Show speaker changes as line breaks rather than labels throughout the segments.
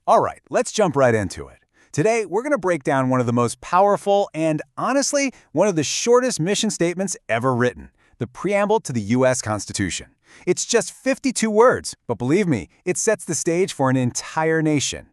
All right, let's jump right into it. Today, we're going to break down one of the most powerful and, honestly, one of the shortest mission statements ever written, the Preamble to the U.S. Constitution. It's just 52 words, but believe me, it sets the stage for an entire nation.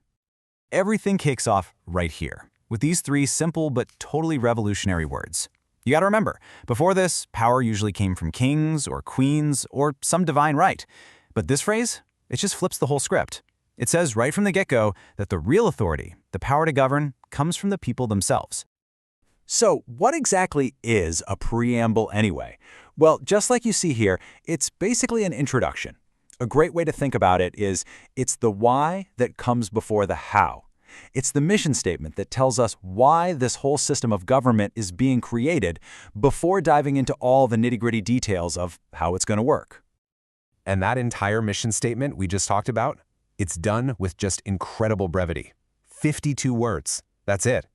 Everything kicks off right here, with these three simple but totally revolutionary words. You gotta remember, before this, power usually came from kings or queens or some divine right. But this phrase, it just flips the whole script. It says right from the get-go that the real authority, the power to govern, comes from the people themselves.
So, what exactly is a preamble anyway? Well, just like you see here, it's basically an introduction. A great way to think about it is it's the why that comes before the how. It's the mission statement that tells us why this whole system of government is being created before diving into all the nitty-gritty details of how it's going to work.
And that entire mission statement we just talked about, it's done with just incredible brevity. 52 words. That's it.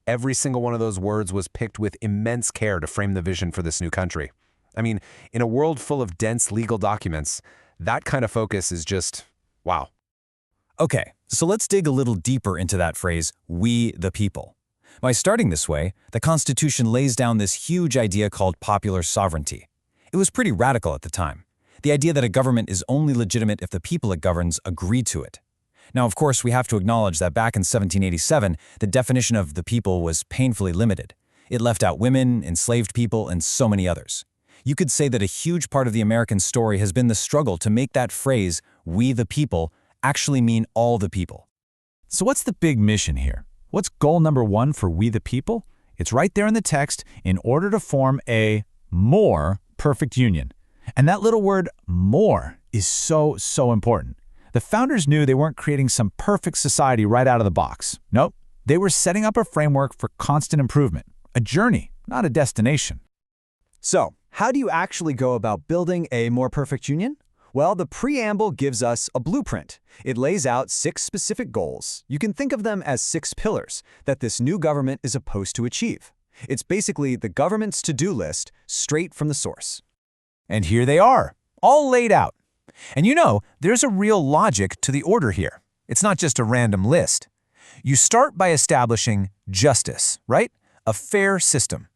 Every single one of those words was picked with immense care to frame the vision for this new country. I mean, in a world full of dense legal documents, that kind of focus is just, wow.
Okay, so let's dig a little deeper into that phrase, we the people. By starting this way, the Constitution lays down this huge idea called popular sovereignty. It was pretty radical at the time. The idea that a government is only legitimate if the people it governs agree to it. Now, of course, we have to acknowledge that back in 1787, the definition of the people was painfully limited. It left out women, enslaved people, and so many others. You could say that a huge part of the American story has been the struggle to make that phrase, we the people, actually mean all the people.
So what's the big mission here? What's goal number one for we the people? It's right there in the text, in order to form a more perfect union. And that little word, more, is so important. The founders knew they weren't creating some perfect society right out of the box. Nope, they were setting up a framework for constant improvement, a journey, not a destination.
So, how do you actually go about building a more perfect union? Well, the preamble gives us a blueprint. It lays out 6 specific goals. You can think of them as 6 pillars that this new government is supposed to achieve. It's basically the government's to-do list straight from the source.
And here they are, all laid out. And you know, there's a real logic to the order here. It's not just a random list. You start by establishing justice, right? A fair system.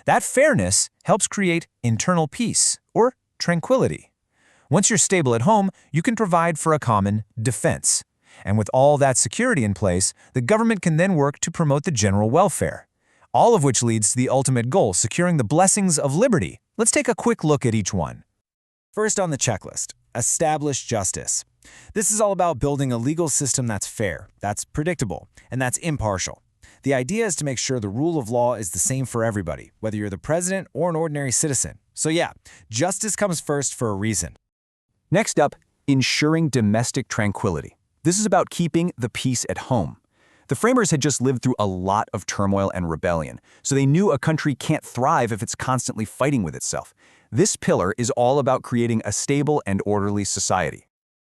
That fairness helps create internal peace, or tranquility. Once you're stable at home, you can provide for a common defense. And with all that security in place, the government can then work to promote the general welfare. All of which leads to the ultimate goal, securing the blessings of liberty. Let's take a quick look at each one.
First on the checklist, establish justice. This is all about building a legal system that's fair, that's predictable, and that's impartial. The idea is to make sure the rule of law is the same for everybody, whether you're the president or an ordinary citizen. So yeah, justice comes first for a reason.
Next up, ensuring domestic tranquility. This is about keeping the peace at home. The framers had just lived through a lot of turmoil and rebellion, so they knew a country can't thrive if it's constantly fighting with itself. This pillar is all about creating a stable and orderly society.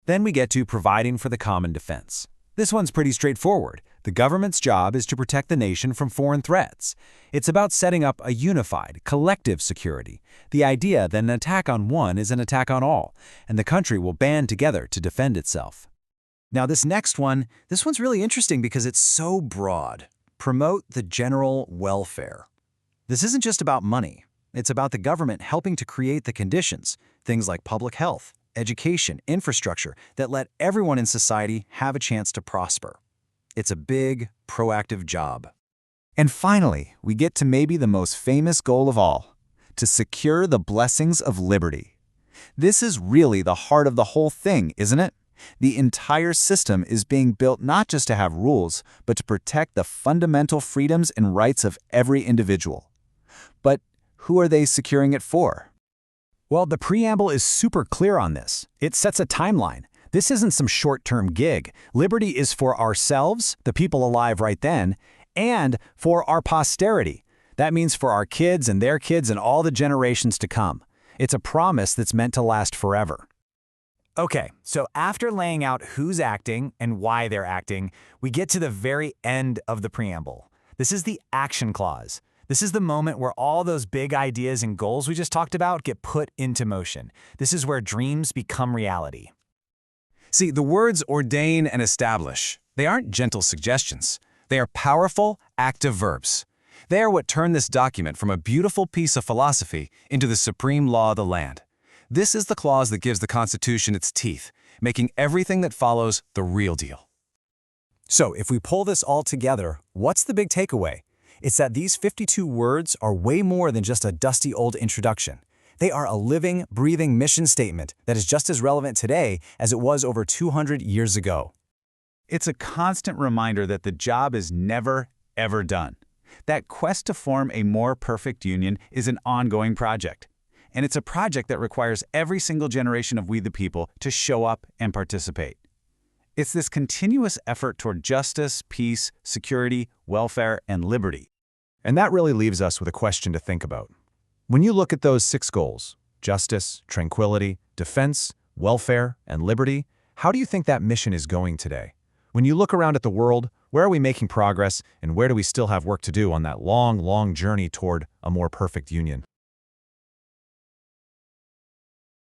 Then we get to providing for the common defense. This one's pretty straightforward. The government's job is to protect the nation from foreign threats. It's about setting up a unified, collective security. The idea that an attack on one is an attack on all, and the country will band together to defend itself. Now this next one, this one's really interesting because it's so broad. Promote the general welfare. This isn't just about money. It's about the government helping to create the conditions, things like public health, education, infrastructure, that let everyone in society have a chance to prosper. It's a big, proactive job.
And finally, we get to maybe the most famous goal of all, to secure the blessings of liberty. This is really the heart of the whole thing, isn't it? The entire system is being built not just to have rules, but to protect the fundamental freedoms and rights of every individual. But who are they securing it for?
Well, the preamble is super clear on this. It sets a timeline. This isn't some short-term gig. Liberty is for ourselves, the people alive right then, and for our posterity. That means for our kids and their kids and all the generations to come. It's a promise that's meant to last forever. Okay, so after laying out who's acting and why they're acting, we get to the very end of the preamble. This is the action clause. This is the moment where all those big ideas and goals we just talked about get put into motion. This is where dreams become reality.
See, the words ordain and establish, They aren't gentle suggestions. They are powerful, active verbs. They are what turn this document from a beautiful piece of philosophy into the supreme law of the land. This is the clause that gives the Constitution its teeth, making everything that follows the real deal.
So, if we pull this all together, what's the big takeaway? It's that these 52 words are way more than just a dusty old introduction. They are a living, breathing mission statement that is just as relevant today as it was over 200 years ago. It's a constant reminder that the job is never, ever done. That quest to form a more perfect union is an ongoing project. And it's a project that requires every single generation of we the people to show up and participate. It's this continuous effort toward justice, peace, security, welfare, and liberty.
And that really leaves us with a question to think about. When you look at those 6 goals, justice, tranquility, defense, welfare, and liberty, how do you think that mission is going today? When you look around at the world, where are we making progress and where do we still have work to do on that long, long journey toward a more perfect union?